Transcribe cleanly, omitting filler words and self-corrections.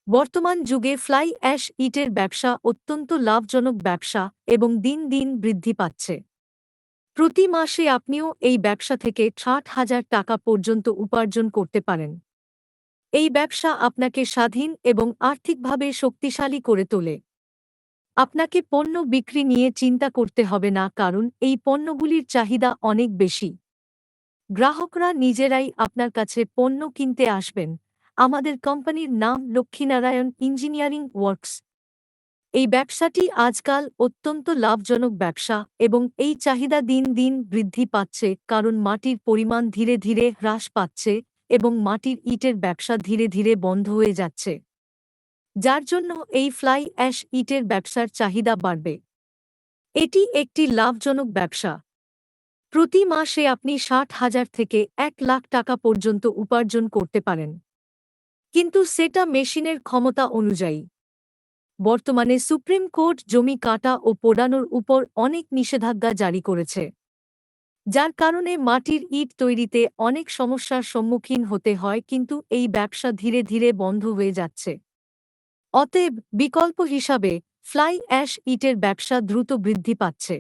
বর্তমান যুগে fly ash ইটের ব্যবসা অত্যন্ত লাভজনক ব্যবসা এবং দিন দিন বৃদ্ধি পাচ্ছে। প্রতি মাসে আপনিও এই ব্যবসা থেকে ৬০,০০০ টাকা পর্যন্ত উপার্জন করতে পারেন। এই ব্যবসা আপনাকে স্বাধীন এবং আর্থিকভাবে শক্তিশালী করে তোলে। আপনাকে পণ্য বিক্রি নিয়ে চিন্তা করতে হবে না, কারণ এই পণ্যগুলির চাহিদা অনেক বেশি। গ্রাহকরা নিজেরাই আপনার কাছে পণ্য কিনতে আসবেন। আমাদের কোম্পানির নাম লক্ষ্মীনারায়ণ ইঞ্জিনিয়ারিং ওয়ার্কস। এই ব্যবসাটি আজকাল অত্যন্ত লাভজনক ব্যবসা এবং এই চাহিদা দিন দিন বৃদ্ধি পাচ্ছে, কারণ মাটির পরিমাণ ধীরে ধীরে হ্রাস পাচ্ছে এবং মাটির ইটের ব্যবসা ধীরে ধীরে বন্ধ হয়ে যাচ্ছে, যার জন্য এই ফ্লাই অ্যাশ ইটের ব্যবসার চাহিদা বাড়বে। এটি একটি লাভজনক ব্যবসা। প্রতি মাসে আপনি ৬০,০০০ থেকে ১,০০,০০০ টাকা পর্যন্ত উপার্জন করতে পারেন, কিন্তু সেটা মেশিনের ক্ষমতা অনুযায়ী। বর্তমানে সুপ্রিম কোর্ট জমি কাটা ও পোড়ানোর উপর অনেক নিষেধাজ্ঞা জারি করেছে, যার কারণে মাটির ইট তৈরিতে অনেক সমস্যার সম্মুখীন হতে হয়, কিন্তু এই ব্যবসা ধীরে ধীরে বন্ধ হয়ে যাচ্ছে। অতএব বিকল্প হিসাবে ফ্লাই অ্যাশ ইটের ব্যবসা দ্রুত বৃদ্ধি পাচ্ছে।